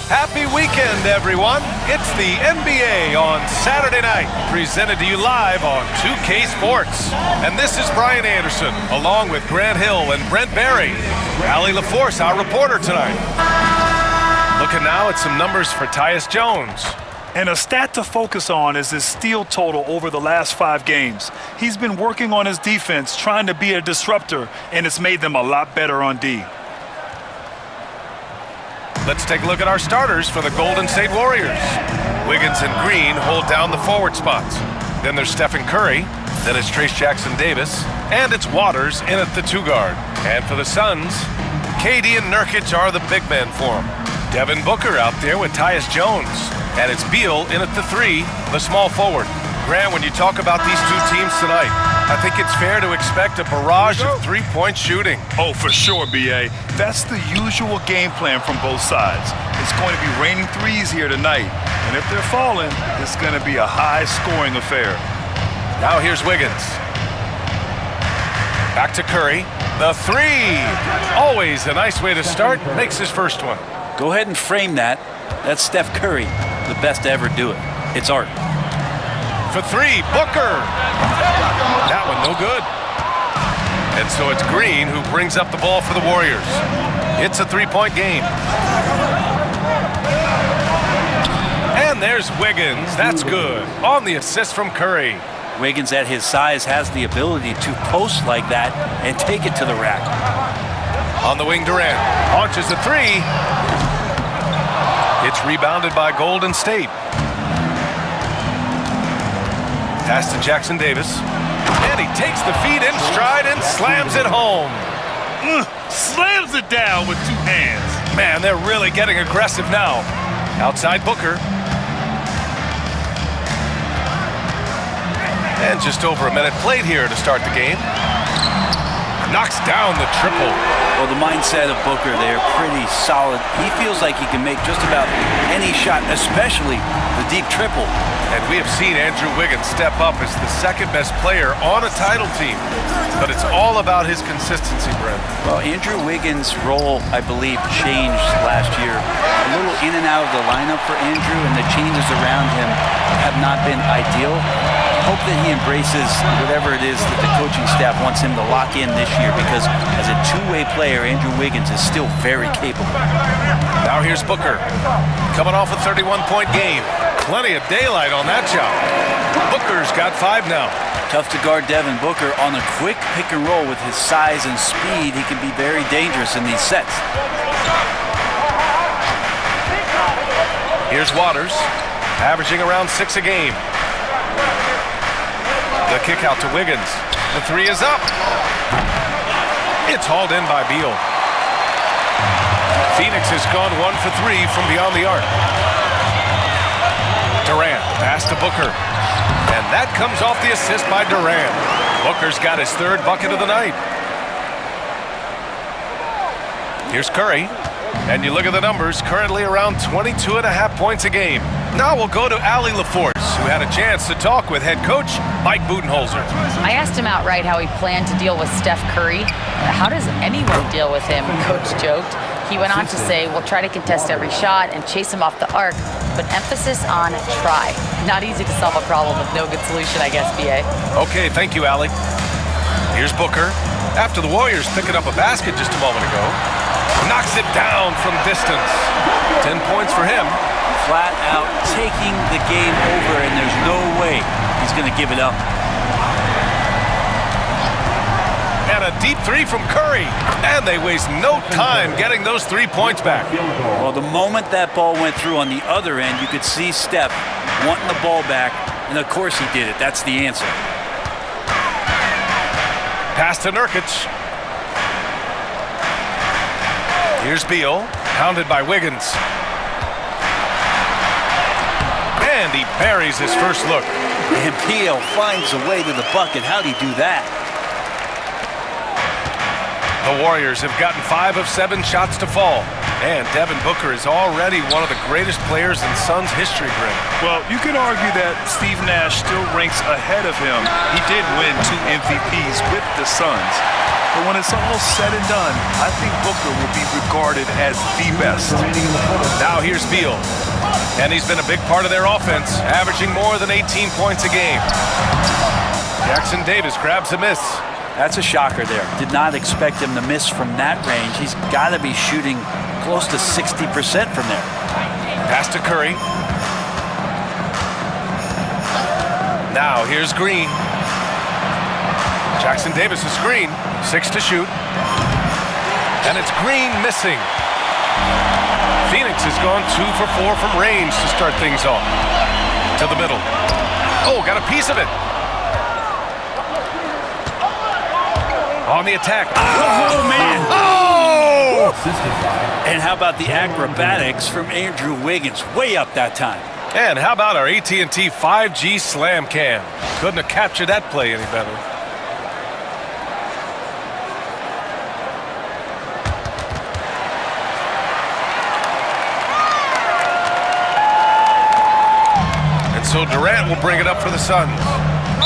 Happy weekend, everyone. It's the NBA on Saturday night, presented to you live on 2K Sports. And this is Brian Anderson, along with Grant Hill and Brent Barry. Allie LaForce, our reporter tonight. Looking now at some numbers for Tyus Jones. And a stat to focus on is his steal total over the last 5 games. He's been working on his defense, trying to be a disruptor, and it's made them a lot better on D. Let's take a look at our starters for the Golden State Warriors. Wiggins and Green hold down the forward spots. Then there's Stephen Curry. Then it's Trace Jackson-Davis. And it's Waters in at the 2-guard. And for the Suns, KD and Nurkic are the big men for him. Devin Booker out there with Tyus Jones. And it's Beal in at the 3, the small forward. Grant, when you talk about these two teams tonight, I think it's fair to expect a barrage of three-point shooting. Oh, for sure, B.A. That's the usual game plan from both sides. It's going to be raining threes here tonight. And if they're falling, it's going to be a high-scoring affair. Now here's Wiggins. Back to Curry. The 3. Always a nice way to start. Makes his first one. Go ahead and frame that. That's Steph Curry, the best to ever do it. It's art. For 3, Booker. That one no good. And so it's Green who brings up the ball for the Warriors. It's a 3-point game. And there's Wiggins. That's good. On the assist from Curry. Wiggins at his size has the ability to post like that and take it to the rack. On the wing, Durant launches a 3. It's rebounded by Golden State. Pass to Jackson-Davis. And he takes the feed in stride and slams it home. Slams it down with 2 hands. Man, they're really getting aggressive now. Outside Booker. And just over a minute played here to start the game. Knocks down the triple. Well, the mindset of Booker there, pretty solid. He feels like he can make just about any shot, especially the deep triple. And we have seen Andrew Wiggins step up as the second-best player on a title team. But it's all about his consistency, Brent. Well, Andrew Wiggins' role, I believe, changed last year. A little in and out of the lineup for Andrew, and the changes around him have not been ideal. I hope that he embraces whatever it is that the coaching staff wants him to lock in this year, because as a two-way player, Andrew Wiggins is still very capable. Now here's Booker, coming off a 31-point game. Plenty of daylight on that job. Booker's got 5 now. Tough to guard Devin Booker on a quick pick and roll with his size and speed. He can be very dangerous in these sets. Here's Waters, averaging around 6 a game. The kick out to Wiggins. The 3 is up. It's hauled in by Beal. Phoenix has gone 1 for 3 from beyond the arc. Durant, pass to Booker. And that comes off the assist by Durant. Booker's got his 3rd bucket of the night. Here's Curry. And you look at the numbers, currently around 22.5 points a game. Now we'll go to Allie LaForce, who had a chance to talk with head coach Mike Budenholzer. I asked him outright how he planned to deal with Steph Curry. How does anyone deal with him? Coach joked. He went on to say, we'll try to contest every shot and chase him off the arc, but emphasis on try. Not easy to solve a problem with no good solution, I guess, B.A. Okay, thank you, Allie. Here's Booker. After the Warriors picking up a basket just a moment ago, knocks it down from distance. 10 points for him. Flat out taking the game over, and there's no way he's going to give it up. And a deep 3 from Curry. And they waste no time getting those 3 points back. Well, the moment that ball went through on the other end, you could see Steph wanting the ball back, and of course he did it. That's the answer. Pass to Nurkic. Here's Beal, hounded by Wiggins. And he buries his first look. And Beal finds a way to the bucket. How'd he do that? The Warriors have gotten 5 of 7 shots to fall. And Devin Booker is already one of the greatest players in Suns history, Greg. Well, you could argue that Steve Nash still ranks ahead of him. He did win 2 MVPs with the Suns. But when it's all said and done, I think Booker will be regarded as the best. Now here's Beal. And he's been a big part of their offense, averaging more than 18 points a game. Jackson Davis grabs a miss. That's a shocker there. Did not expect him to miss from that range. He's got to be shooting close to 60% from there. Pass to Curry. Now here's Green. Jackson Davis' screen. 6 to shoot. And it's Green missing. Phoenix has gone 2 for 4 from range to start things off. To the middle. Oh, got a piece of it. On the attack. Oh, man. Oh! And how about the acrobatics from Andrew Wiggins? Way up that time. And how about our AT&T 5G slam cam? Couldn't have captured that play any better. So Durant will bring it up for the Suns.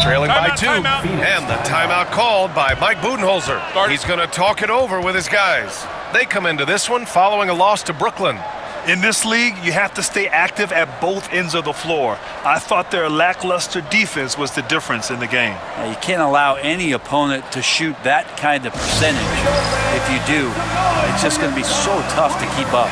Trailing by 2. And the timeout called by Mike Budenholzer. He's going to talk it over with his guys. They come into this one following a loss to Brooklyn. In this league, you have to stay active at both ends of the floor. I thought their lackluster defense was the difference in the game. Now, you can't allow any opponent to shoot that kind of percentage. If you do, it's just going to be so tough to keep up.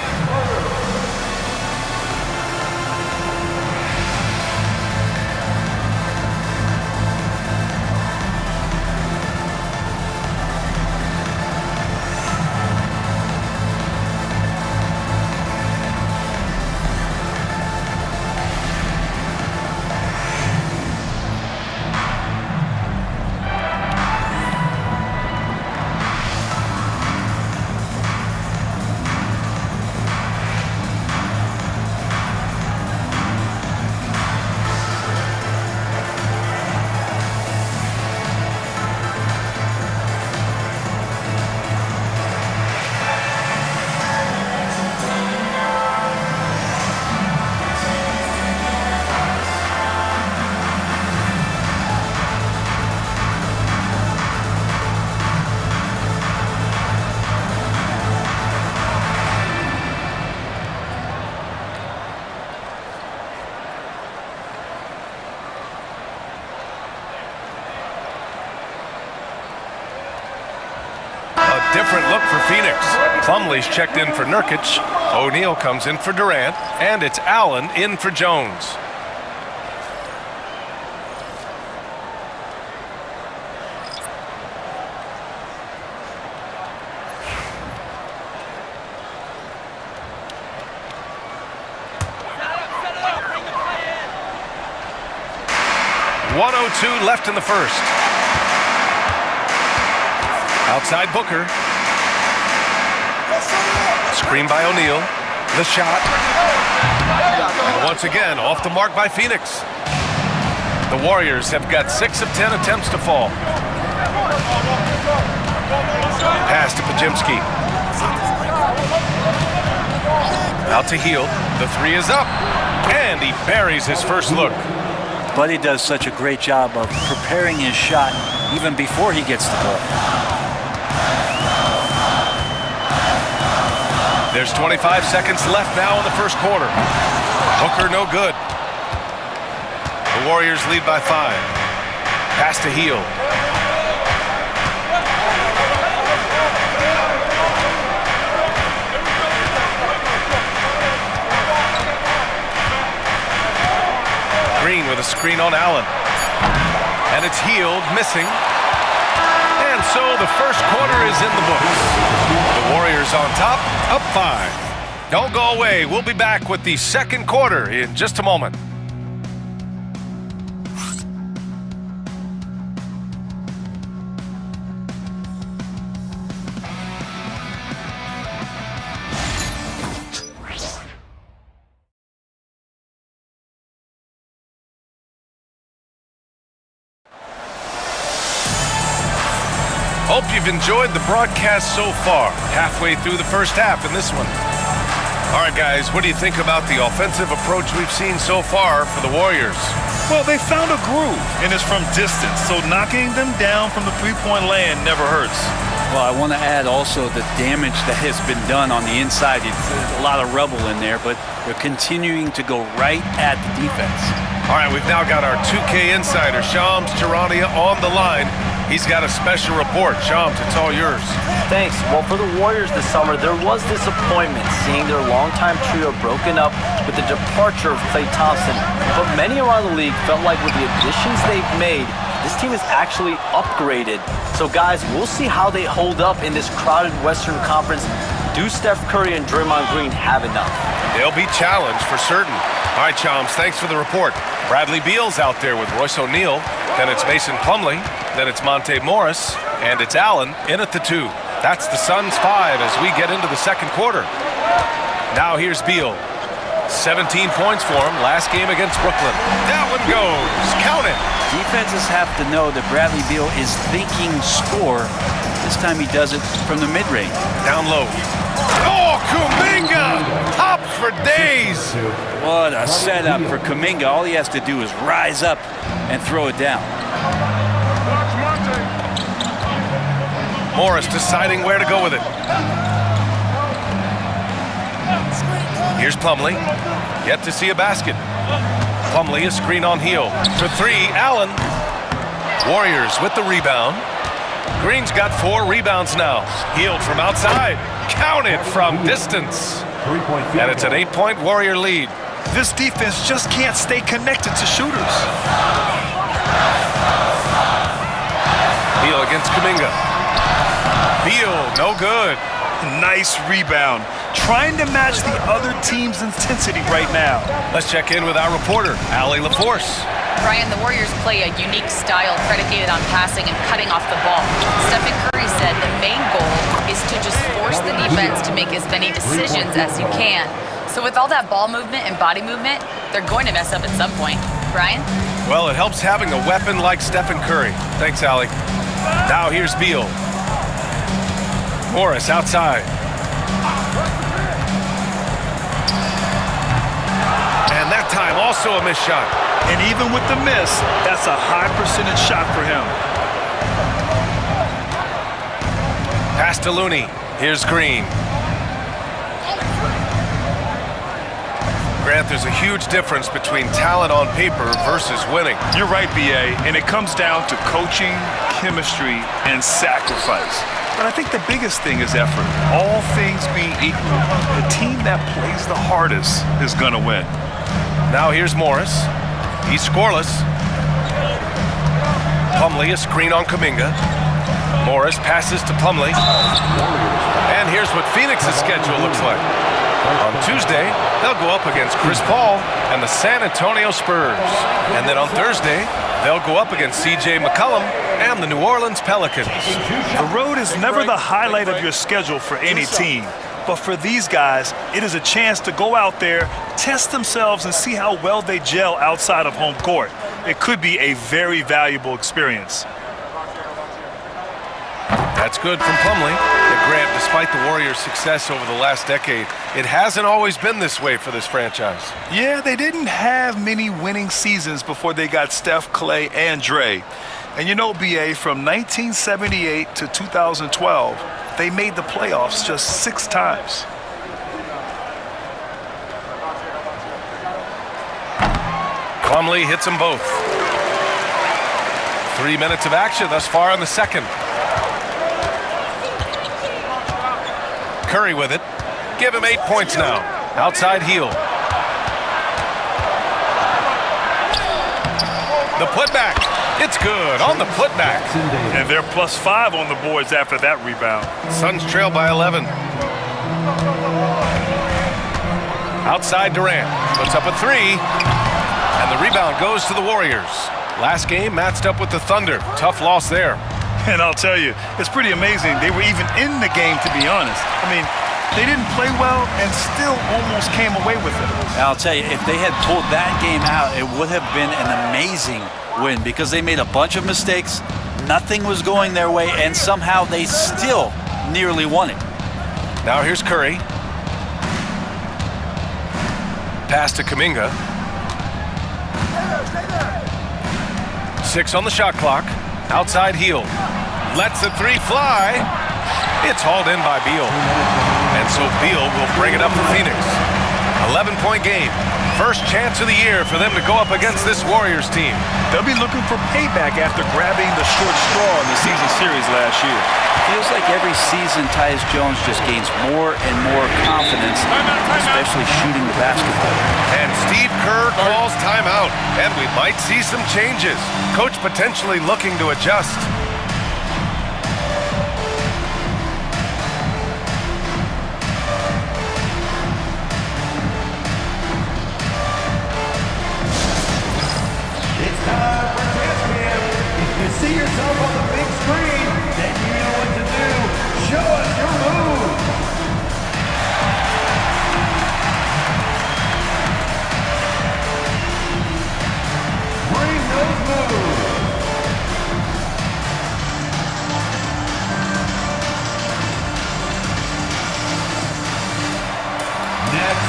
Different look for Phoenix. Plumlee's checked in for Nurkic. O'Neal comes in for Durant. And it's Allen in for Jones. .102 left in the first. Outside Booker. Screen by O'Neal. The shot. And once again, off the mark by Phoenix. The Warriors have got 6 of 10 attempts to fall. Pass to Pajimski. Out to Hield. The 3 is up. And he buries his first look. Buddy does such a great job of preparing his shot even before he gets the ball. There's 25 seconds left now in the first quarter. Booker no good. The Warriors lead by 5. Pass to Hield. Green with a screen on Allen. And it's Hield missing. And so the first quarter is in the books. The Warriors on top, up 5. Don't go away. We'll be back with the second quarter in just a moment. Hope you've enjoyed the broadcast so far. Halfway through the first half in this one. All right, guys, what do you think about the offensive approach we've seen so far for the Warriors? Well, they found a groove, and it's from distance, so knocking them down from the three-point land never hurts. Well, I want to add also the damage that has been done on the inside. It's a lot of rubble in there, but they're continuing to go right at the defense. All right, we've now got our 2K insider, Shams Charania, on the line. He's got a special report. Shams, it's all yours. Thanks. Well, for the Warriors this summer, there was disappointment seeing their longtime trio broken up with the departure of Klay Thompson. But many around the league felt like with the additions they've made, this team is actually upgraded. So, guys, we'll see how they hold up in this crowded Western Conference. Do Steph Curry and Draymond Green have enough? They'll be challenged for certain. All right, Shams, thanks for the report. Bradley Beal's out there with Royce O'Neal. Then it's Mason Plumlee. Then it's Monte Morris. And it's Allen in at the 2. That's the Suns 5 as we get into the second quarter. Now here's Beal. 17 points for him last game against Brooklyn. That one goes. Count it. Defenses have to know that Bradley Beal is thinking score. This time he does it from the mid-range. Down low. Oh, Kuminga! Tops for days. What a setup for Kuminga. All he has to do is rise up and throw it down. Morris deciding where to go with it. Here's Plumlee. Yet to see a basket. Plumlee, a screen on Heel. For 3, Allen. Warriors with the rebound. Green's got 4 rebounds now. Healed from outside. Counted from distance. And it's an 8-point Warrior lead. This defense just can't stay connected to shooters. Beal against Kuminga. Beal, no good. Nice rebound. Trying to match the other team's intensity right now. Let's check in with our reporter, Allie LaForce. Brian, the Warriors play a unique style predicated on passing and cutting off the ball. Stephen Curry said the main goal is to just force the defense to make as many decisions as you can. So with all that ball movement and body movement, they're going to mess up at some point. Brian? Well, it helps having a weapon like Stephen Curry. Thanks, Allie. Now here's Beal. Morris outside. And that time also a missed shot. And even with the miss, that's a high percentage shot for him. Pass to Looney. Here's Green. Grant, there's a huge difference between talent on paper versus winning. You're right, B.A., and it comes down to coaching, chemistry, and sacrifice. But I think the biggest thing is effort. All things being equal, the team that plays the hardest is going to win. Now here's Morris. He's scoreless. Plumlee, a screen on Kuminga. Morris passes to Plumlee. And here's what Phoenix's schedule looks like. On Tuesday, they'll go up against Chris Paul and the San Antonio Spurs. And then on Thursday, they'll go up against C.J. McCollum and the New Orleans Pelicans. The road is never the highlight of your schedule for any team. But for these guys, it is a chance to go out there, test themselves, and see how well they gel outside of home court. It could be a very valuable experience. That's good from Plumlee. And Grant, despite the Warriors' success over the last decade, it hasn't always been this way for this franchise. Yeah, they didn't have many winning seasons before they got Steph, Klay, and Dre. And you know, B.A., from 1978 to 2012, they made the playoffs just 6 times. Plumlee hits them both. 3 minutes of action thus far in the second. Curry with it. Give him 8 points now. Outside heel. The putback. It's good on the putback. And they're +5 on the boards after that rebound. Suns trail by 11. Outside Durant. Puts up a 3. And the rebound goes to the Warriors. Last game matched up with the Thunder. Tough loss there. And I'll tell you, it's pretty amazing. They were even in the game, to be honest. I mean, they didn't play well and still almost came away with it. And I'll tell you, if they had pulled that game out, it would have been an amazing win because they made a bunch of mistakes. Nothing was going their way, and somehow they still nearly won it. Now here's Curry. Pass to Kuminga. 6 on the shot clock. Outside heel. Lets the 3 fly. It's hauled in by Beal. And so Beal will bring it up for Phoenix. 11-point game. First chance of the year for them to go up against this Warriors team. They'll be looking for payback after grabbing the short straw in the season series last year. Feels like every season Tyus Jones just gains more and more confidence, especially shooting the basketball. And Steve Kerr calls timeout, and we might see some changes. Coach potentially looking to adjust. It's time for Dance Cam. If you see yourself on the big screen, then you know what to do. Show us your move. Bring those moves. Next.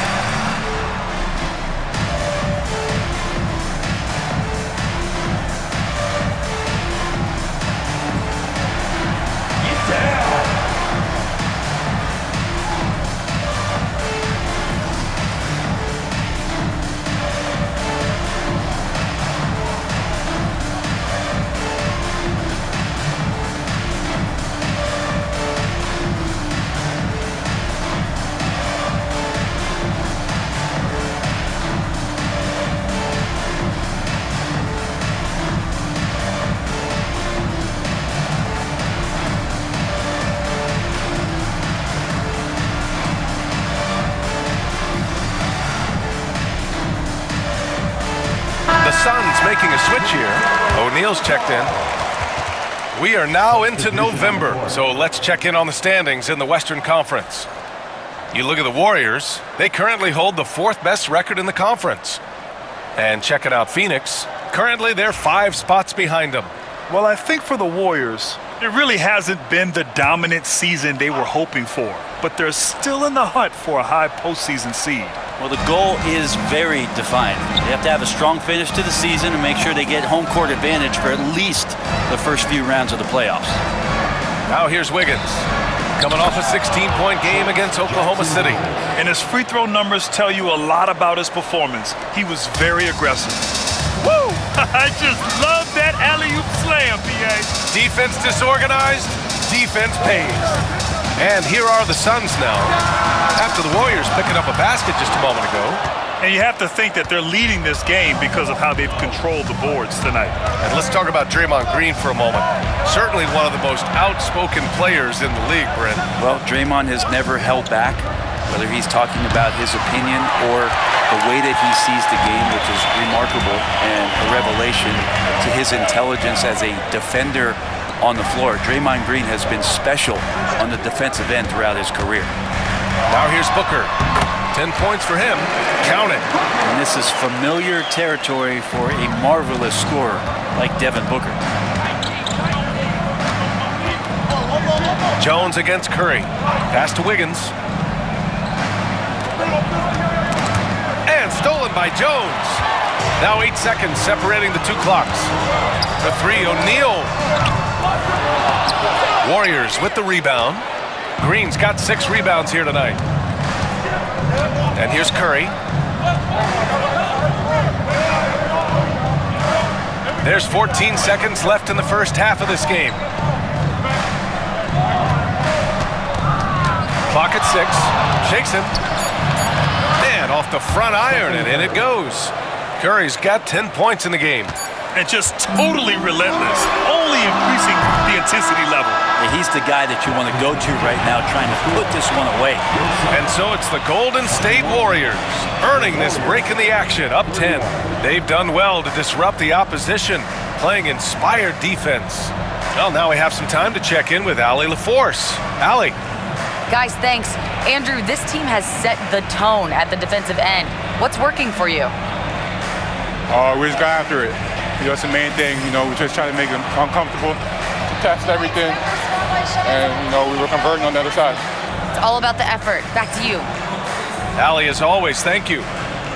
The Suns making a switch here. O'Neal's checked in. We are now into November, so let's check in on the standings in the Western Conference. You look at the Warriors, they currently hold the 4th best record in the conference. And check it out, Phoenix. Currently, they're 5 spots behind them. Well, I think for the Warriors, it really hasn't been the dominant season they were hoping for, but they're still in the hunt for a high postseason seed. Well, the goal is very defined. They have to have a strong finish to the season and make sure they get home court advantage for at least the first few rounds of the playoffs. Now here's Wiggins, coming off a 16-point game against Oklahoma City. And his free throw numbers tell you a lot about his performance. He was very aggressive. Woo! I just love that alley-oop slam, B.A. Defense disorganized, defense pays. And here are the Suns now, after the Warriors picking up a basket just a moment ago. And you have to think that they're leading this game because of how they've controlled the boards tonight. And let's talk about Draymond Green for a moment. Certainly one of the most outspoken players in the league, Brent. Well, Draymond has never held back, whether he's talking about his opinion or the way that he sees the game, which is remarkable and a revelation to his intelligence as a defender on the floor. Draymond Green has been special on the defensive end throughout his career. Now here's Booker. 10 points for him. Count it. And this is familiar territory for a marvelous scorer like Devin Booker. Jones against Curry. Pass to Wiggins. And stolen by Jones. Now 8 seconds separating the 2 clocks. The 3, O'Neal. Warriors with the rebound. Green's got 6 rebounds here tonight. And here's Curry. There's 14 seconds left in the first half of this game. Clock at 6. Shakes him. And off the front iron, and in it goes. Curry's got 10 points in the game. And just totally relentless, only increasing the intensity level. Yeah, he's the guy that you want to go to right now, trying to put this one away. And so it's the Golden State Warriors earning this break in the action, up 10. They've done well to disrupt the opposition, playing inspired defense. Well, now we have some time to check in with Allie LaForce. Allie. Guys, thanks. Andrew, this team has set the tone at the defensive end. What's working for you? We just got after it. That's the main thing. We're just trying to make them uncomfortable, test everything, and, we were converting on the other side. It's all about the effort. Back to you. Allie, as always, thank you.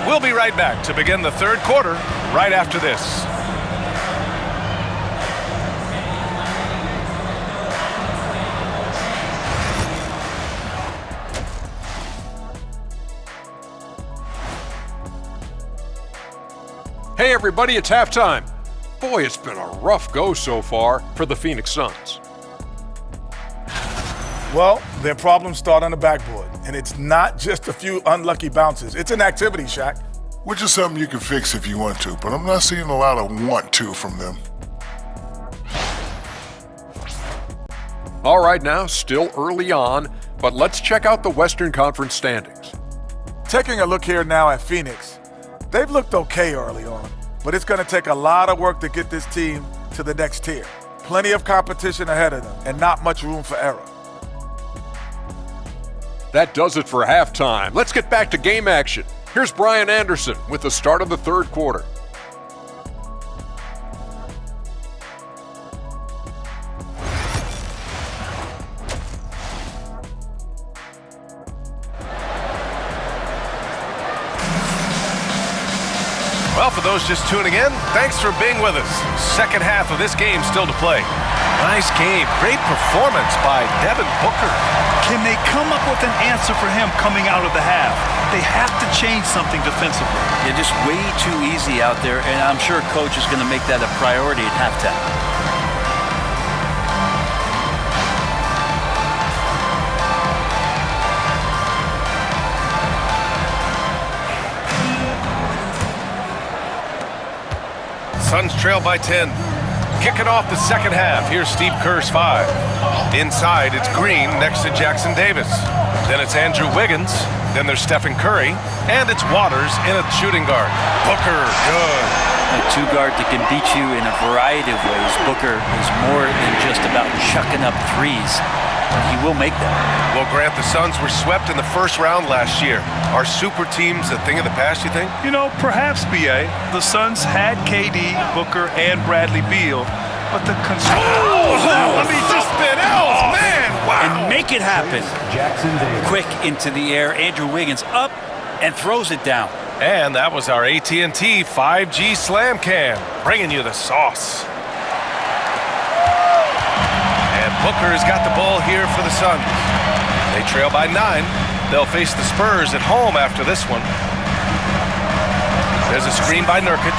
We'll be right back to begin the third quarter right after this. Hey everybody, it's halftime. Boy, it's been a rough go so far for the Phoenix Suns. Well, their problems start on the backboard, and it's not just a few unlucky bounces. It's an activity, Shaq. Which is something you can fix if you want to, but I'm not seeing a lot of want to from them. All right now, still early on, but let's check out the Western Conference standings. Taking a look here now at Phoenix, they've looked okay early on, but it's going to take a lot of work to get this team to the next tier. Plenty of competition ahead of them, and not much room for error. That does it for halftime. Let's get back to game action. Here's Brian Anderson with the start of the third quarter. Well, for those just tuning in, thanks for being with us. Second half of this game still to play. Nice game. Great performance by Devin Booker. Can they come up with an answer for him coming out of the half? They have to change something defensively. They're just way too easy out there, and I'm sure coach is going to make that a priority at halftime. Suns trail by 10. Kicking off the second half, here's Steve Kerr's 5. Inside, it's Green next to Jackson Davis. Then it's Andrew Wiggins. Then there's Stephen Curry. And it's Waters in a shooting guard. Booker, good. A two guard that can beat you in a variety of ways. Booker is more than just about chucking up threes. He will make them. Well, Grant, the Suns were swept in the first round last year. Are super teams a thing of the past, you think? You know, perhaps, B.A. The Suns had KD, Booker, and Bradley Beal, but the something else, man! Wow! And make it happen. Jackson Davis. Quick into the air. Andrew Wiggins up and throws it down. And that was our AT&T 5G Slam Cam, bringing you the sauce. And Booker has got the ball here for the Suns. They trail by 9. They'll face the Spurs at home after this one. There's a screen by Nurkic.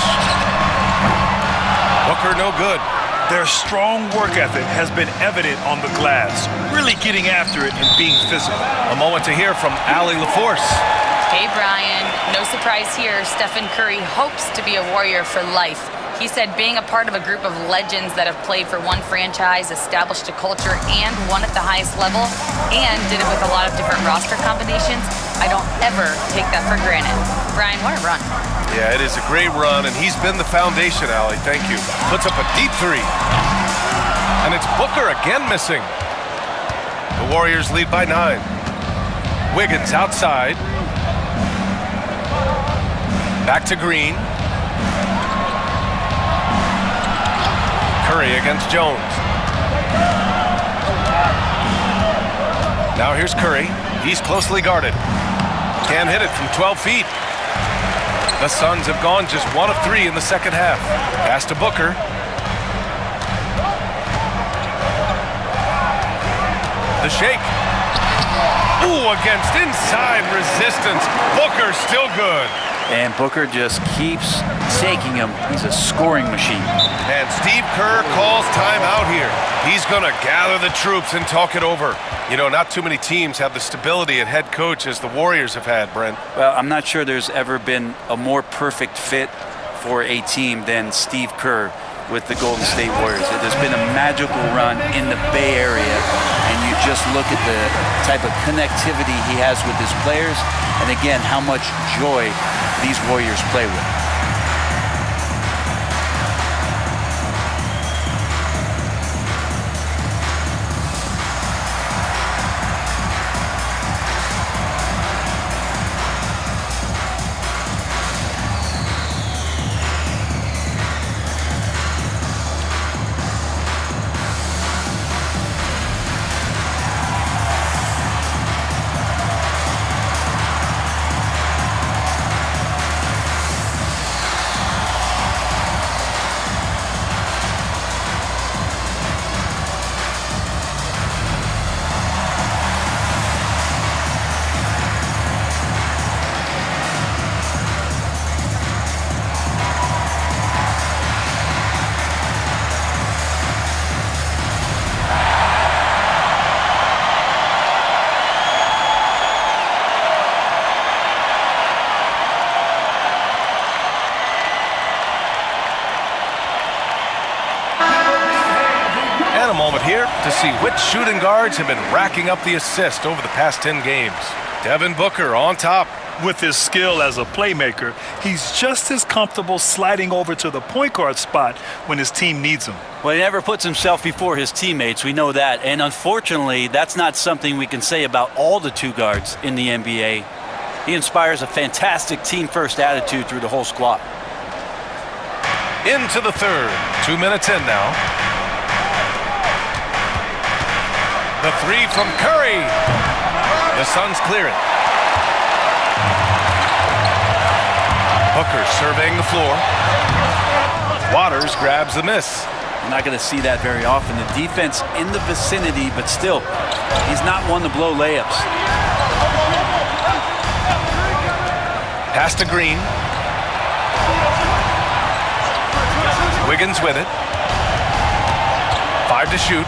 Booker no good. Their strong work ethic has been evident on the glass, really getting after it and being physical. A moment to hear from Allie LaForce. Hey, Brian. No surprise here. Stephen Curry hopes to be a Warrior for life. He said being a part of a group of legends that have played for one franchise, established a culture, and won at the highest level, and did it with a lot of different roster combinations, I don't ever take that for granted. Brian, what a run. Yeah, it is a great run, and he's been the foundation, Allie. Thank you. Puts up a deep 3. And it's Booker again missing. The Warriors lead by 9. Wiggins outside. Back to Green. Curry against Jones. Now here's Curry. He's closely guarded. Can't hit it from 12 feet. The Suns have gone just 1 of 3 in the second half. Pass to Booker. The shake. Ooh, against inside resistance. Booker still good. And Booker just keeps taking him. He's a scoring machine. And Steve Kerr calls timeout here. He's going to gather the troops and talk it over. You know, not too many teams have the stability at head coach as the Warriors have had, Brent. Well, I'm not sure there's ever been a more perfect fit for a team than Steve Kerr with the Golden State Warriors. There's been a magical run in the Bay Area, and you just look at the type of connectivity he has with his players, and again, how much joy these Warriors play with. see which shooting guards have been racking up the assist over the past 10 games. Devin Booker on top. With his skill as a playmaker, he's just as comfortable sliding over to the point guard spot when his team needs him. Well, he never puts himself before his teammates. We know that. And unfortunately, that's not something we can say about all the two guards in the NBA. He inspires a fantastic team-first attitude through the whole squad. Into the third. 2 minutes in now. The three from Curry. The Suns clear it. Booker surveying the floor. Waters grabs the miss. I'm not going to see that very often. The defense in the vicinity, but still, he's not one to blow layups. Pass to Green. Wiggins with it. 5 to shoot.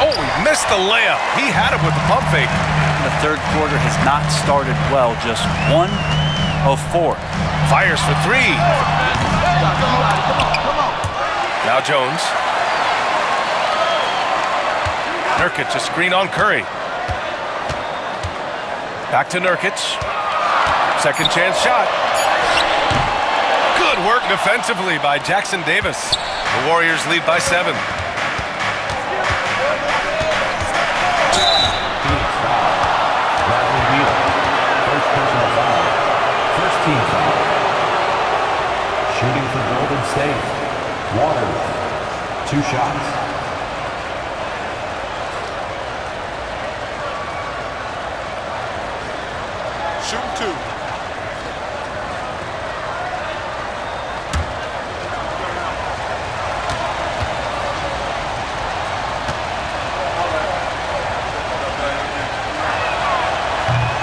Oh, he missed the layup. He had it with the pump fake. The third quarter has not started well, just 1 of 4. Fires for 3. Now Jones. Nurkic, a screen on Curry. Back to Nurkic. Second chance shot. Good work defensively by Jackson Davis. The Warriors lead by 7. Team foul. Shooting for Golden State. Waters. 2 shots. Shoot 2.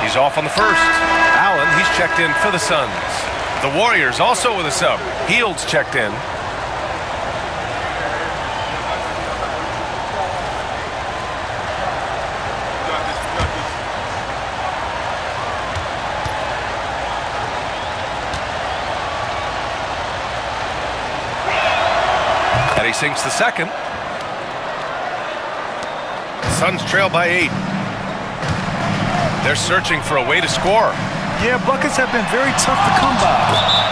He's off on the first. Allen, he's checked in for the Suns. The Warriors also with a sub. Hield's checked in. And he sinks the second. Suns trail by 8. They're searching for a way to score. Yeah, buckets have been very tough to come by.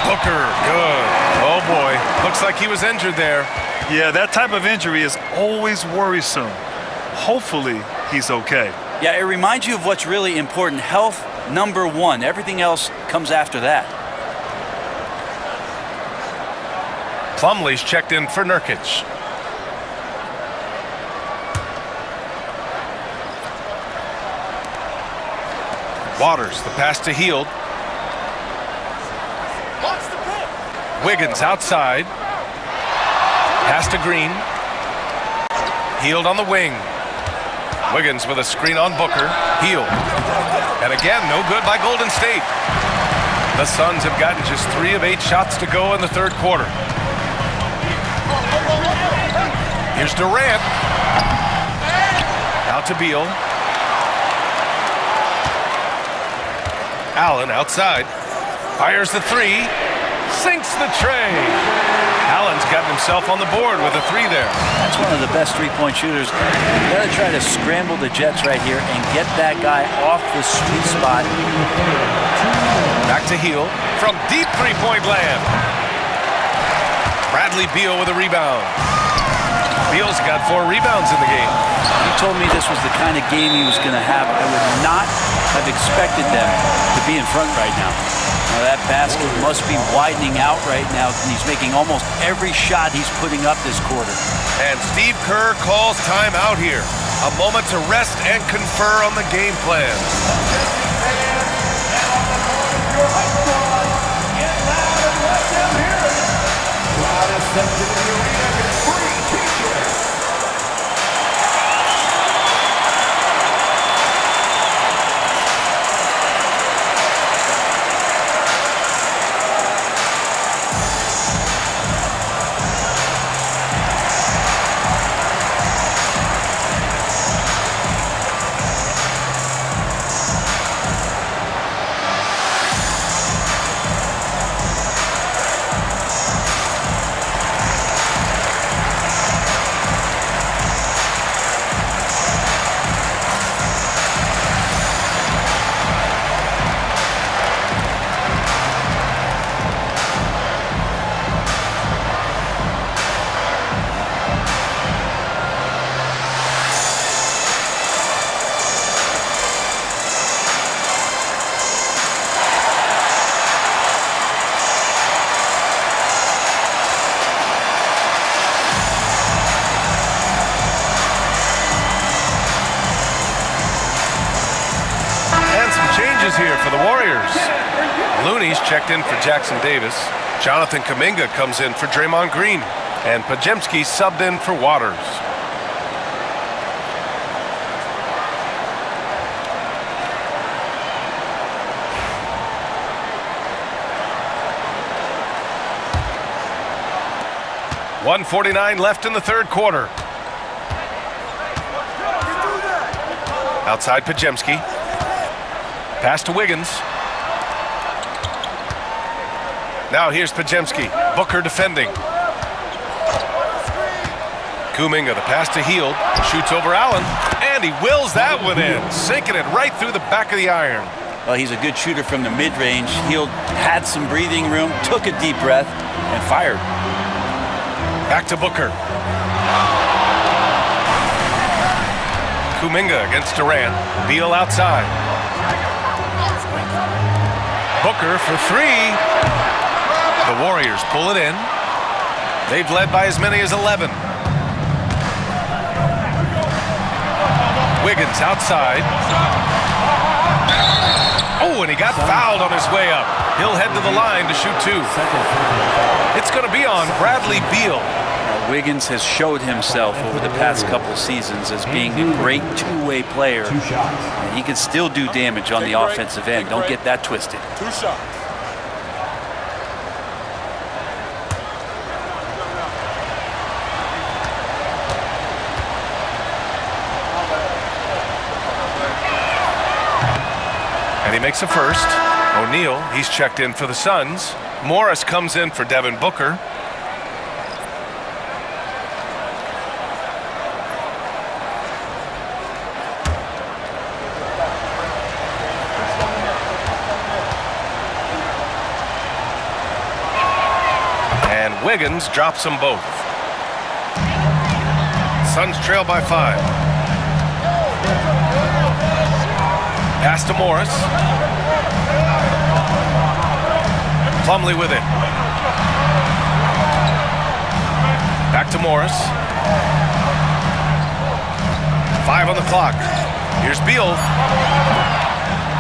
Booker, good. Oh boy, looks like he was injured there. Yeah, that type of injury is always worrisome. Hopefully, he's okay. Yeah, it reminds you of what's really important. Health, number 1. Everything else comes after that. Plumlee's checked in for Nurkic. Waters, the pass to Hield. Wiggins outside. Pass to Green. Hield on the wing. Wiggins with a screen on Booker. Hield. And again, no good by Golden State. The Suns have gotten just 3 of 8 shots to go in the third quarter. Here's Durant. Out to Beal. Allen outside. Fires the 3. Sinks the tray. Allen's gotten himself on the board with a 3 there. That's one of the best three-point shooters. You got to try to scramble the Jets right here and get that guy off the sweet spot. Back to Hield from deep three-point land. Bradley Beal with a rebound. Beal's got 4 rebounds in the game. He told me this was the kind of game he was going to have. I would not have expected them to be in front right now. Now that basket must be widening out right now. He's making almost every shot he's putting up this quarter. And Steve Kerr calls time out here. A moment to rest and confer on the game plan. here for the Warriors. Looney's checked in for Jackson Davis. Jonathan Kuminga comes in for Draymond Green. And Podziemski subbed in for Waters. .149 left in the third quarter. Outside Podziemski. Pass to Wiggins. Now here's Podziemski. Booker defending. Kuminga, the pass to Hield. Shoots over Allen. And he wills that one in. Sinking it right through the back of the iron. Well, he's a good shooter from the mid-range. Hield had some breathing room, took a deep breath, and fired. Back to Booker. Kuminga against Durant. Beal outside. Booker for three. The Warriors pull it in. They've led by as many as 11. Wiggins outside. Oh, and he got fouled on his way up. He'll head to the line to shoot two. It's going to be on Bradley Beal. Wiggins has showed himself over the past couple seasons as being a great two-way player. And he can still do damage on the offensive end. Don't get that twisted. 2 shots. And he makes a first. O'Neal, he's checked in for the Suns. Morris comes in for Devin Booker. And Wiggins drops them both. Suns trail by 5. Pass to Morris. Plumlee with it. Back to Morris. 5 on the clock. Here's Beal.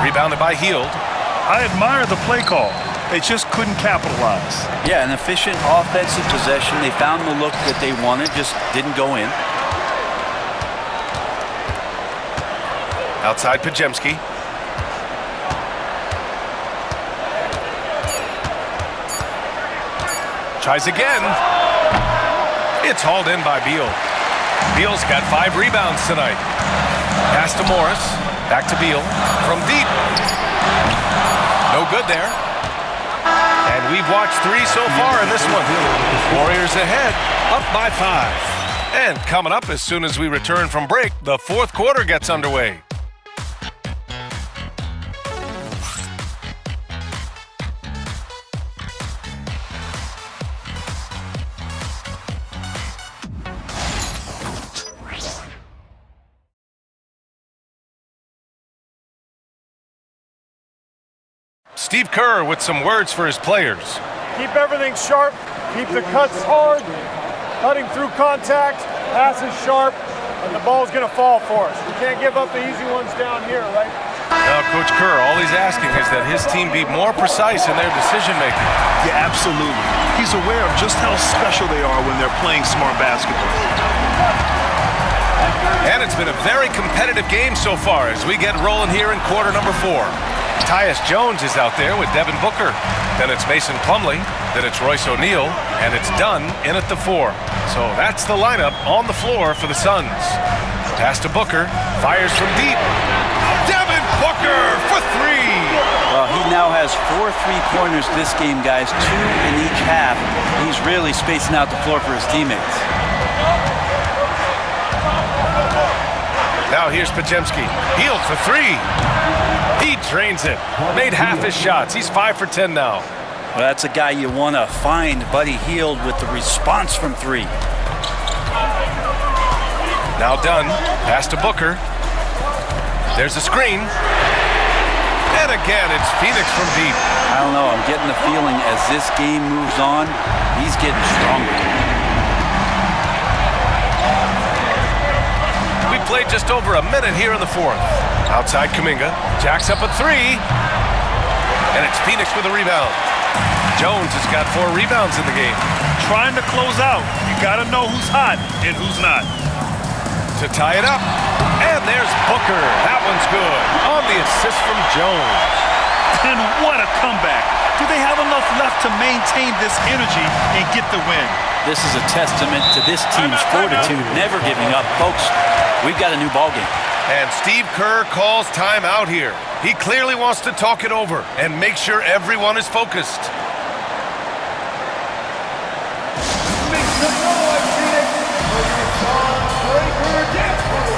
Rebounded by Hield. I admire the play call. They just couldn't capitalize. Yeah, an efficient offensive possession. They found the look that they wanted, just didn't go in. Outside Podziemski. Tries again. It's hauled in by Beal. Beal's got 5 rebounds tonight. Pass to Morris. Back to Beal. From deep. No good there. And we've watched 3 so far in this one. Warriors ahead, up by 5. And coming up as soon as we return from break, the fourth quarter gets underway. Steve Kerr with some words for his players. Keep everything sharp, keep the cuts hard, cutting through contact, passes sharp, and the ball's going to fall for us. We can't give up the easy ones down here, right? Now, Coach Kerr, all he's asking is that his team be more precise in their decision-making. Yeah, absolutely. He's aware of just how special they are when they're playing smart basketball. And it's been a very competitive game so far as we get rolling here in quarter number 4. Tyus Jones is out there with Devin Booker. Then it's Mason Plumlee. Then it's Royce O'Neal. And it's Dunn in at the 4. So that's the lineup on the floor for the Suns. Pass to Booker. Fires from deep. Devin Booker for 3. Well, he now has 4 3-pointers this game, guys. 2 in each half. He's really spacing out the floor for his teammates. Now here's Podziemski. Hield for 3. He drains it. Made half his shots. He's 5 for 10 now. Well, that's a guy you want to find, Buddy Hield, with the response from 3. Now Dunn. Pass to Booker. There's a screen. And again, it's Phoenix from deep. I don't know. I'm getting the feeling as this game moves on, he's getting stronger. We played just over a minute here in the fourth. Outside Kuminga. Jacks up a three. And it's Phoenix with a rebound. Jones has got 4 rebounds in the game. Trying to close out. You got to know who's hot and who's not. To tie it up. And there's Booker. That one's good. On the assist from Jones. And what a comeback. Do they have enough left to maintain this energy and get the win? This is a testament to this team's fortitude, never giving up. Folks, we've got a new ballgame. And Steve Kerr calls timeout here. He clearly wants to talk it over and make sure everyone is focused. Make some noise, Phoenix, for your Suns Breaker Dance Crew.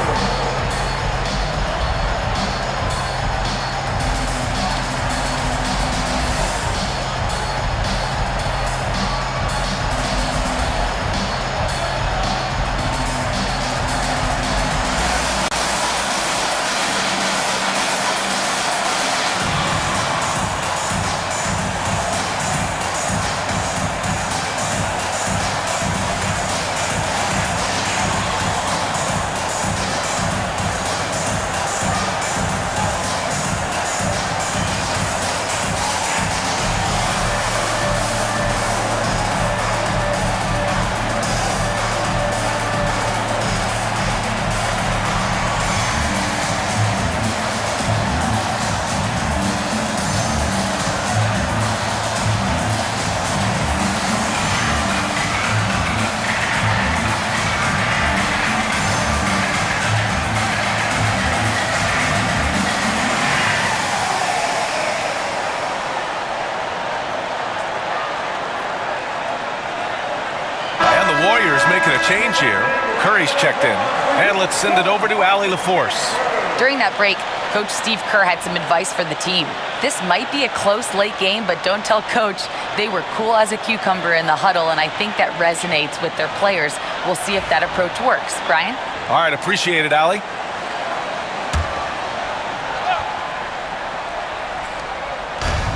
Making a change here. Curry's checked in. And let's send it over to Allie LaForce. During that break, Coach Steve Kerr had some advice for the team. This might be a close late game, but don't tell Coach. They were cool as a cucumber in the huddle, and I think that resonates with their players. We'll see if that approach works. Brian? All right, appreciate it, Allie.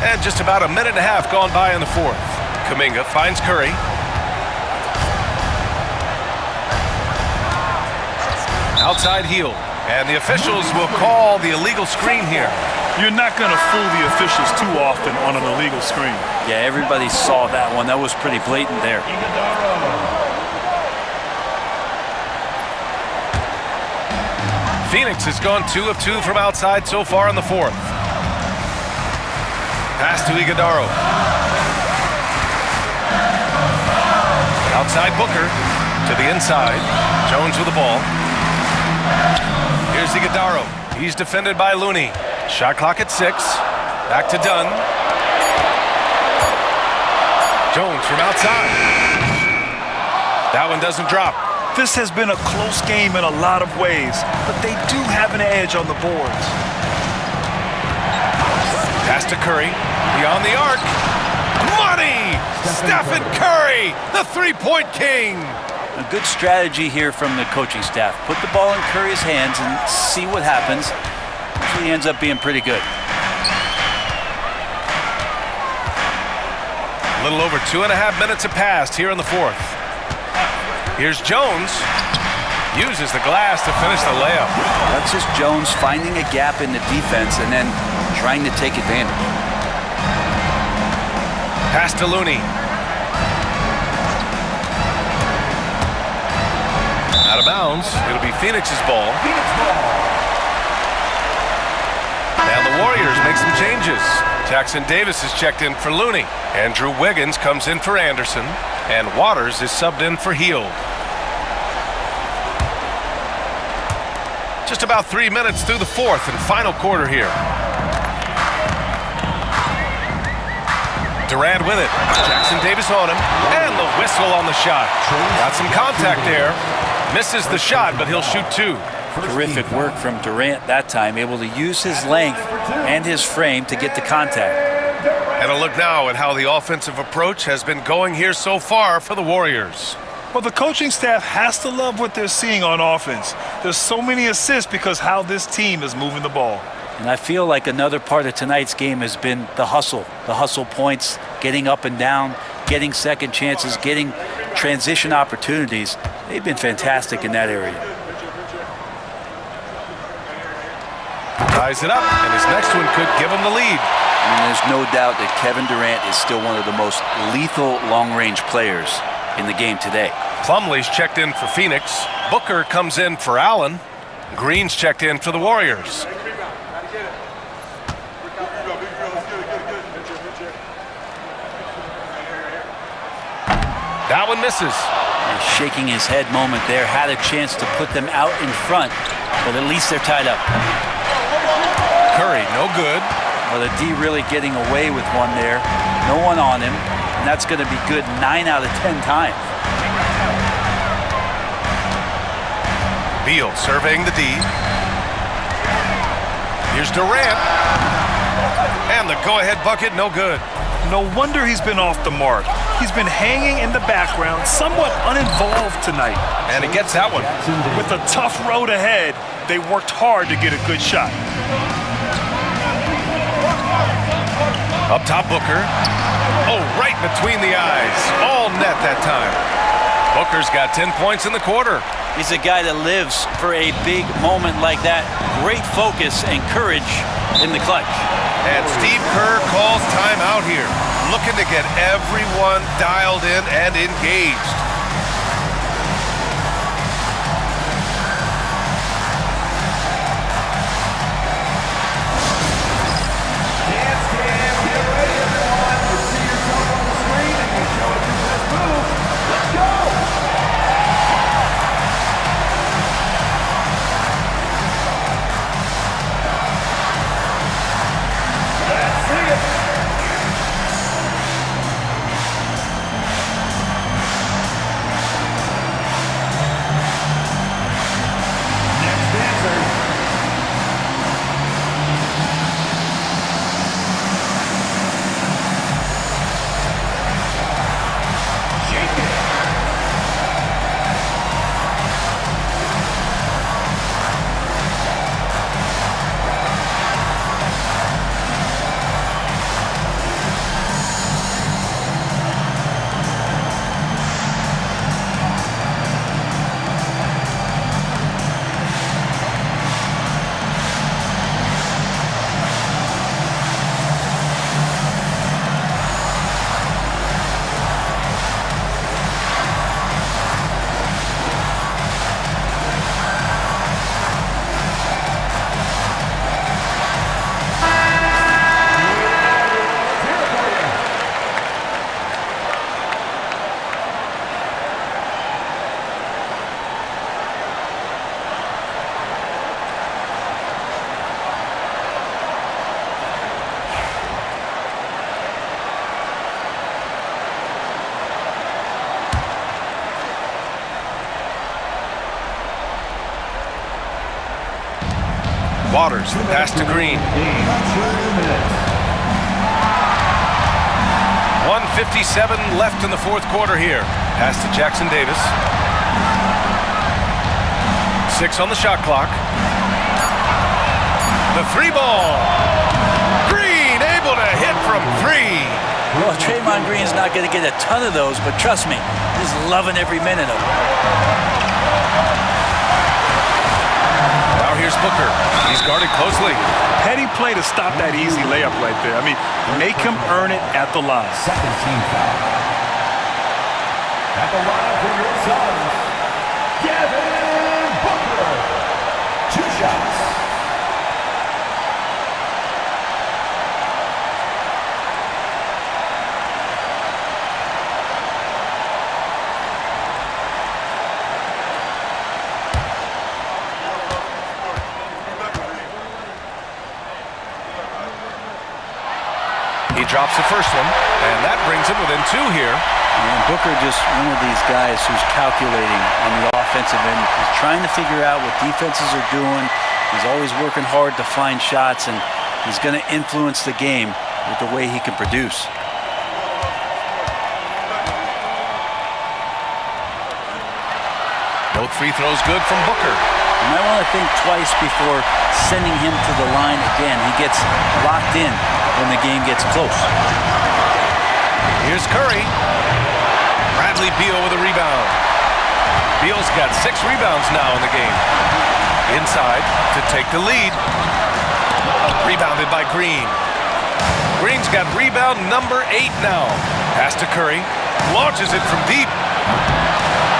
And just about a minute and a half gone by in the fourth. Kuminga finds Curry. Outside heel. And the officials will call the illegal screen here. You're not going to fool the officials too often on an illegal screen. Yeah, everybody saw that one. That was pretty blatant there. Phoenix has gone 2 of 2 from outside so far in the fourth. Pass to Iguodaro. Outside Booker to the inside. Jones with the ball. Here's Iguodaro. He's defended by Looney. Shot clock at 6. Back to Dunn. Jones from outside. That one doesn't drop. This has been a close game in a lot of ways, but they do have an edge on the boards. Pass to Curry. Beyond the arc. Money! Stephen Curry, the three-point king. A good strategy here from the coaching staff. Put the ball in Curry's hands and see what happens. Usually ends up being pretty good. A little over 2.5 minutes have passed here in the fourth. Here's Jones. Uses the glass to finish the layup. That's just Jones finding a gap in the defense and then trying to take advantage. Pass to Looney. Out of bounds. It'll be Phoenix's ball. And the Warriors make some changes. Jackson Davis is checked in for Looney. Andrew Wiggins comes in for Anderson. And Waters is subbed in for Hield. Just about 3 minutes through the fourth and final quarter here. Durant with it. Jackson Davis on him. And the whistle on the shot. Got some contact there. Misses the shot, but he'll shoot 2. Terrific work from Durant that time, able to use his length and his frame to get the contact. And a look now at how the offensive approach has been going here so far for the Warriors. Well, the coaching staff has to love what they're seeing on offense. There's so many assists because how this team is moving the ball. And I feel like another part of tonight's game has been the hustle points, getting up and down, getting second chances, getting transition opportunities. They've been fantastic in that area. Ties it up, and his next one could give him the lead. And there's no doubt that Kevin Durant is still one of the most lethal long-range players in the game today. Plumlee's checked in for Phoenix. Booker comes in for Allen. Green's checked in for the Warriors. That one misses. And shaking his head moment there, had a chance to put them out in front, but at least they're tied up. Curry, no good. Well, the D really getting away with one there. No one on him, and that's going to be good 9 out of 10 times. Beal surveying the D. Here's Durant. And the go-ahead bucket, no good. No wonder he's been off the mark. He's been hanging in the background, somewhat uninvolved tonight. And he gets that one. With a tough road ahead, they worked hard to get a good shot. Up top, Booker. Oh, right between the eyes. All net that time. Booker's got 10 points in the quarter. He's a guy that lives for a big moment like that. Great focus and courage in the clutch. And Steve Kerr calls timeout here, looking to get everyone dialed in and engaged. Dance cam, get ready everyone. You see yourself on the screen and you show us your best move. Let's go! Let's see it. Next dancer. Shake it. Waters, the pass to Green. 1:57 left in the fourth quarter here. Pass to Jackson Davis. 6 on the shot clock. The three ball. Green able to hit from 3. Well, Draymond Green's not going to get a ton of those, but trust me, he's loving every minute of it. Now here's Booker. He's guarded closely. Heady play to stop that easy layup right there. I mean, make him earn it at the line. Second team foul. At the line for your Suns, Devin Booker. 2 shots. He drops the first one, and that brings him within 2 here. And Booker just one of these guys who's calculating on the offensive end. He's trying to figure out what defenses are doing. He's always working hard to find shots, and he's going to influence the game with the way he can produce. Both free throws good from Booker. You might want to think twice before sending him to the line again. He gets locked in when the game gets close. Here's Curry. Bradley Beal with a rebound. Beal's got 6 rebounds now in the game. Inside to take the lead. Rebounded by Green. Green's got rebound number 8 now. Pass to Curry. Launches it from deep.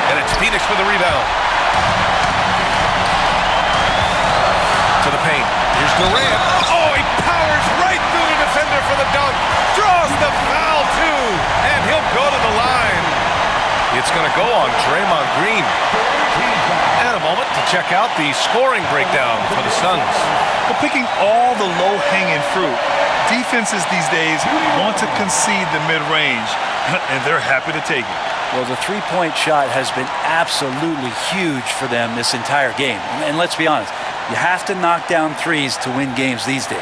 And it's Phoenix with the rebound. To the paint. Here's Durant. Oh, he powers right through the defender for the dunk. Draws the foul, too. And he'll go to the line. It's going to go on Draymond Green. And a moment to check out the scoring breakdown for the Suns. Well, picking all the low-hanging fruit. Defenses these days want to concede the mid-range, and they're happy to take it. Well, the three-point shot has been absolutely huge for them this entire game. And let's be honest, you have to knock down threes to win games these days.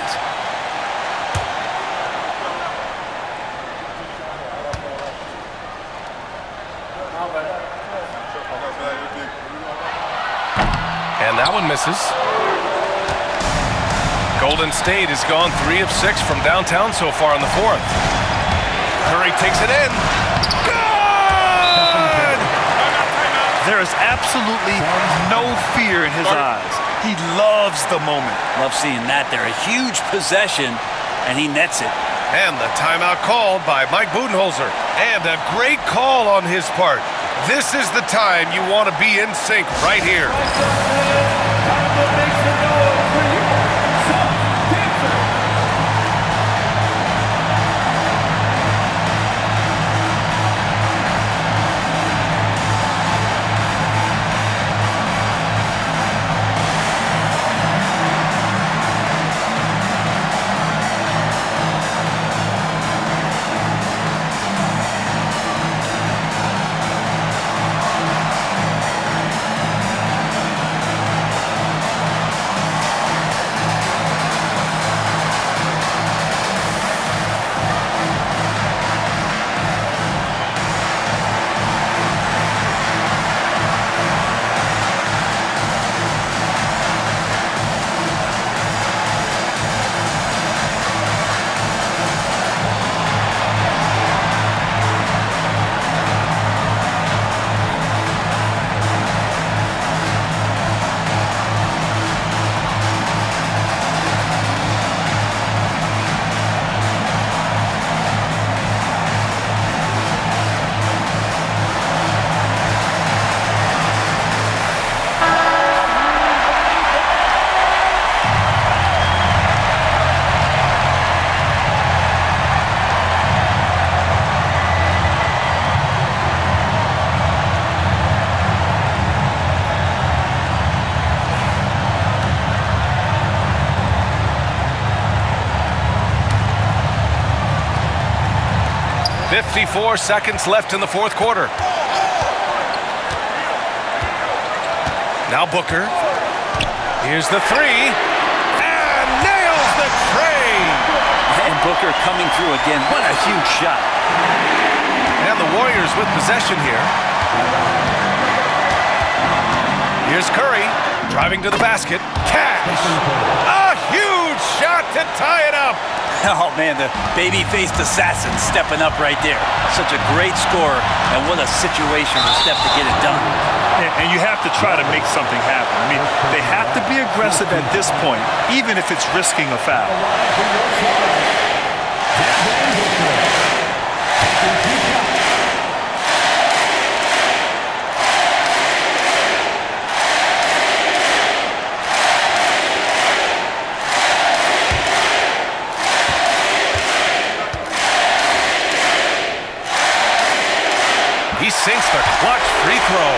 And that one misses. Golden State has gone 3 of 6 from downtown so far in the 4th. Curry takes it in. Good! There is absolutely no fear in his eyes. He loves the moment. Love seeing that there. A huge possession, and he nets it. And the timeout called by Mike Budenholzer. And a great call on his part. This is the time you want to be in sync right here. .54 seconds left in the 4th quarter. Now Booker. Here's the 3. And nails the tray. And Booker coming through again. What a huge shot. And the Warriors with possession here. Here's Curry driving to the basket. Cash. A huge shot to tie it up. Oh, man, the baby-faced assassin stepping up right there. Such a great score, and what a situation for Steph to get it done. And you have to try to make something happen. I mean, they have to be aggressive at this point, even if it's risking a foul. He sinks the clutch free throw.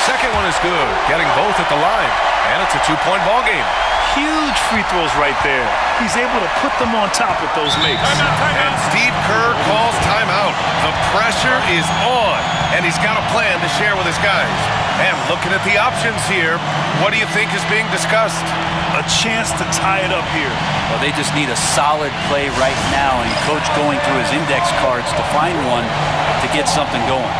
Second one is good, getting both at the line, and it's a 2-point ball game. Huge free throws right there. He's able to put them on top with those makes. And Steve Kerr calls timeout. The pressure is on, and he's got a plan to share with his guys. And looking at the options here, what do you think is being discussed? A chance to tie it up here. Well, they just need a solid play right now, and Coach going through his index cards to find one to get something going.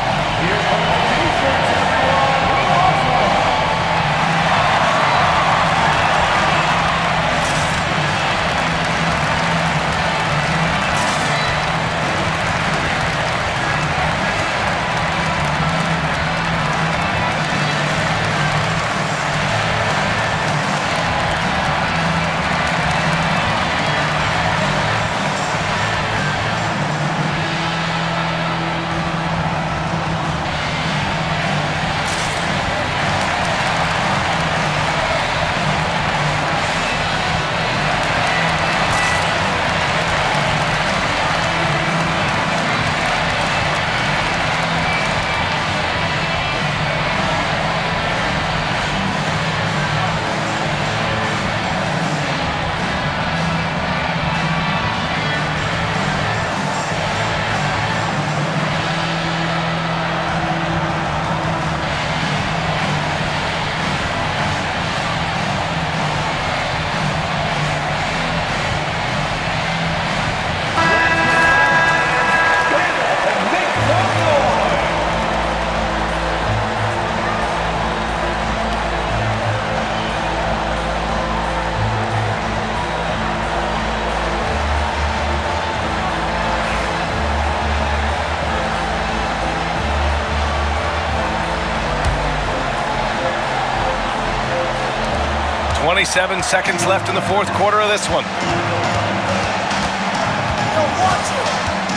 27 seconds left in the fourth quarter of this one.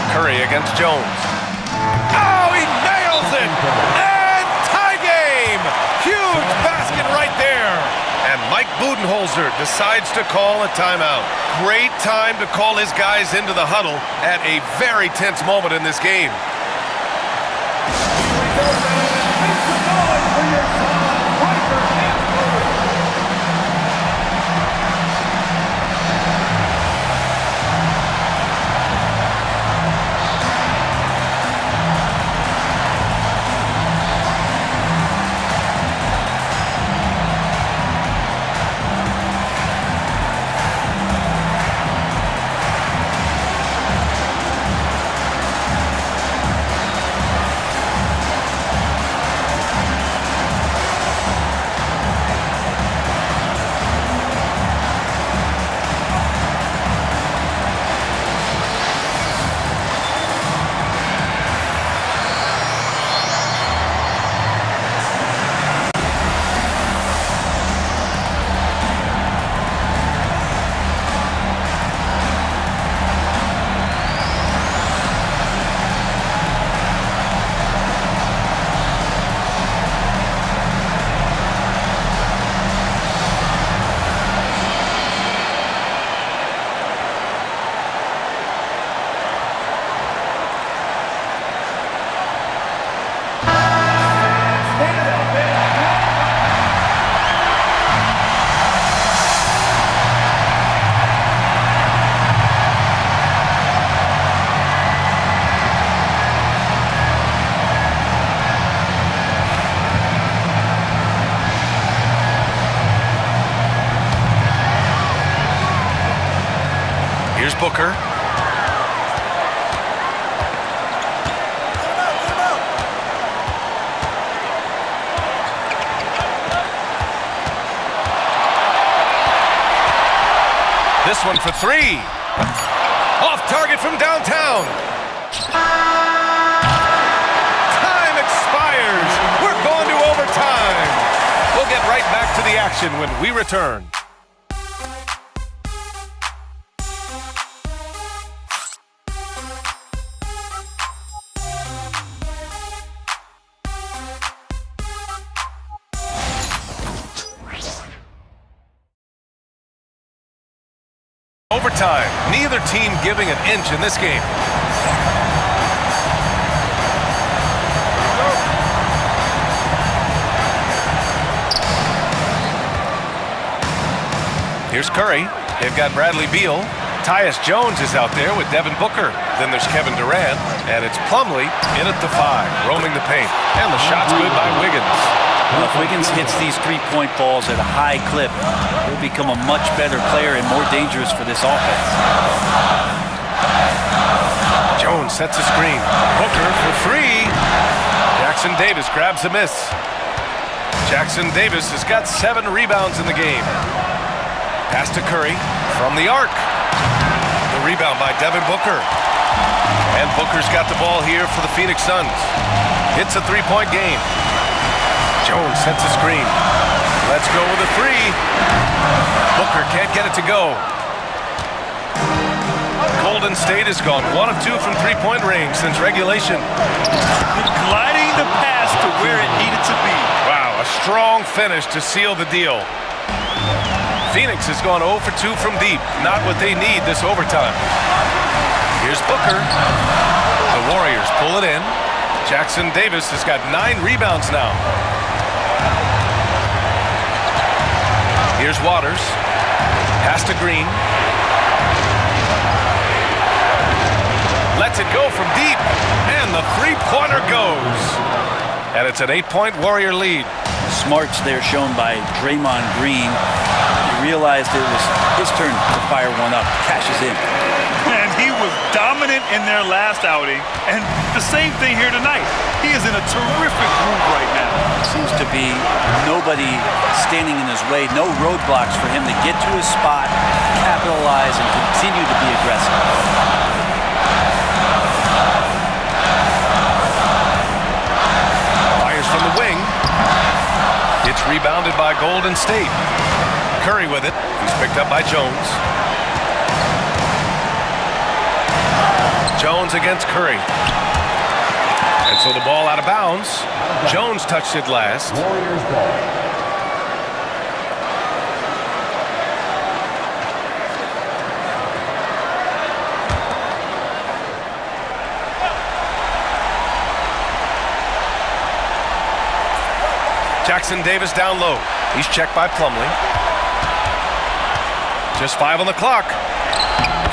Curry against Jones. Oh, he nails it! And tie game! Huge basket right there! And Mike Budenholzer decides to call a timeout. Great time to call his guys into the huddle at a very tense moment in this game. Here's Booker. This one for three. Off target from downtown. Time expires. We're going to overtime. We'll get right back to the action when we return. Overtime. Neither team giving an inch in this game. Here's Curry. They've got Bradley Beal. Tyus Jones is out there with Devin Booker. Then there's Kevin Durant. And it's Plumlee in at the 5, roaming the paint. And the shot's good by Wiggins. Well, if Wiggins hits these three-point balls at a high clip, he'll become a much better player and more dangerous for this offense. Jones sets a screen. Booker for three. Jackson Davis grabs a miss. Jackson Davis has got 7 rebounds in the game. Pass to Curry from the arc. The rebound by Devin Booker. And Booker's got the ball here for the Phoenix Suns. It's a 3-point game. Jones sets a screen. Let's go with a 3. Booker can't get it to go. Golden State has gone 1 of 2 from 3-point range since regulation. Gliding the pass to where it needed to be. Wow, a strong finish to seal the deal. Phoenix has gone 0 for 2 from deep. Not what they need this overtime. Here's Booker. The Warriors pull it in. Jackson Davis has got 9 rebounds now. Here's Waters. Pass to Green. Lets it go from deep. And the 3-pointer goes. And it's an 8-point Warrior lead. Smarts there shown by Draymond Green. He realized it was his turn to fire one up. Cashes in. And he was dominant in their last outing. And the same thing here tonight. He is in a terrific groove right now. Seems to be nobody standing in his way. No roadblocks for him to get to his spot, capitalize, and continue to be aggressive. Fires from the wing. It's rebounded by Golden State. Curry with it. He's picked up by Jones. Jones against Curry. And so the ball out of bounds. Jones touched it last. Warriors ball. Jackson Davis down low. He's checked by Plumlee. Just 5 on the clock.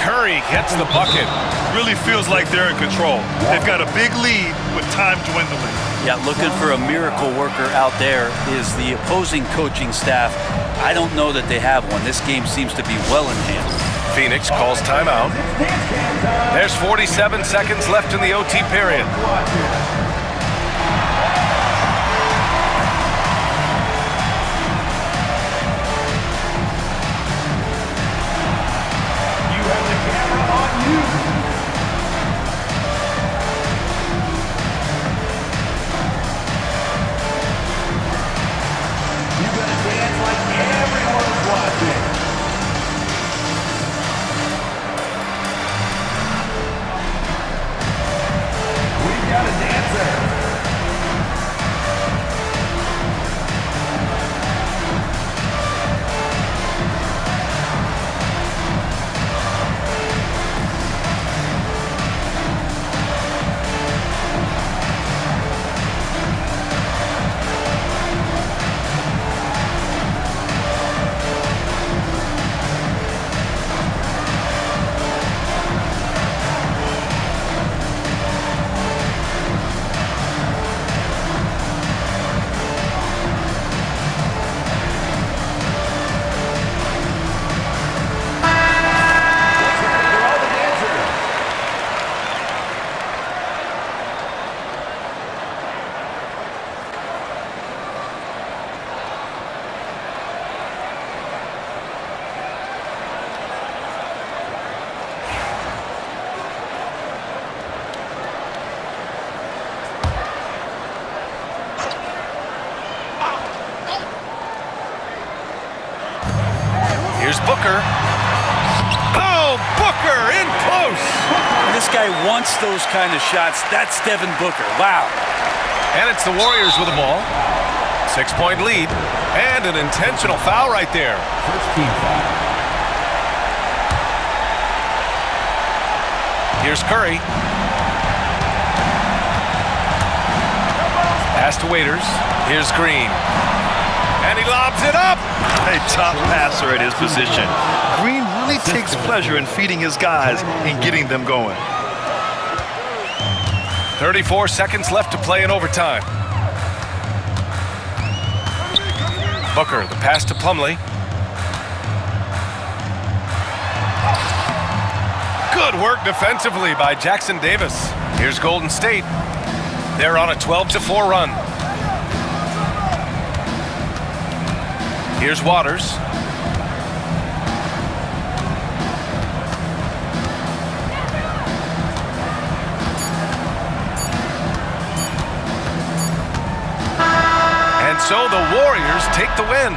Curry gets the bucket. Really feels like they're in control. They've got a big lead with time dwindling. Yeah, looking for a miracle worker out there is the opposing coaching staff. I don't know that they have one. This game seems to be well in hand. Phoenix calls timeout. There's 47 seconds left in the OT period. Here's Booker. Oh, Booker in close. This guy wants those kind of shots. That's Devin Booker. Wow. And it's the Warriors with the ball. 6-point lead. And an intentional foul right there. First team foul. Here's Curry. Pass to Waiters. Here's Green. And he lobs it up. A top passer at his position. Green really takes pleasure in feeding his guys and getting them going. 34 seconds left to play in overtime. Booker, the pass to Plumlee. Good work defensively by Jackson Davis. Here's Golden State. They're on a 12-4 run. Here's Waters. And so the Warriors take the win.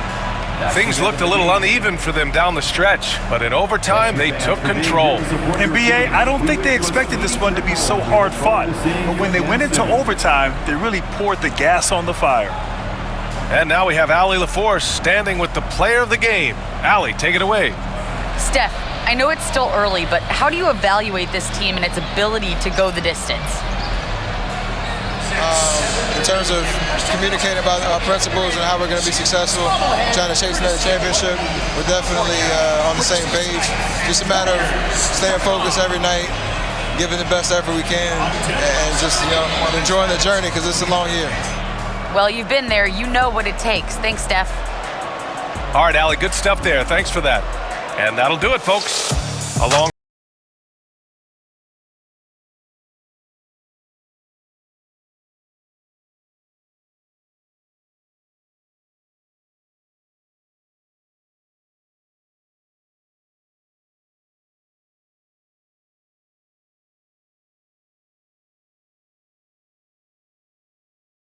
Things looked a little uneven for them down the stretch, but in overtime, they took control. NBA, I don't think they expected this one to be so hard fought. But when they went into overtime, they really poured the gas on the fire. And now we have Allie LaForce standing with the player of the game. Allie, take it away. Steph, I know it's still early, but how do you evaluate this team and its ability to go the distance? In terms of communicating about our principles and how we're going to be successful, trying to chase another championship, we're definitely on the same page. Just a matter of staying focused every night, giving the best effort we can, and just enjoying the journey because it's a long year. Well, you've been there. You know what it takes. Thanks, Steph. All right, Allie, good stuff there. Thanks for that. And that'll do it, folks. Along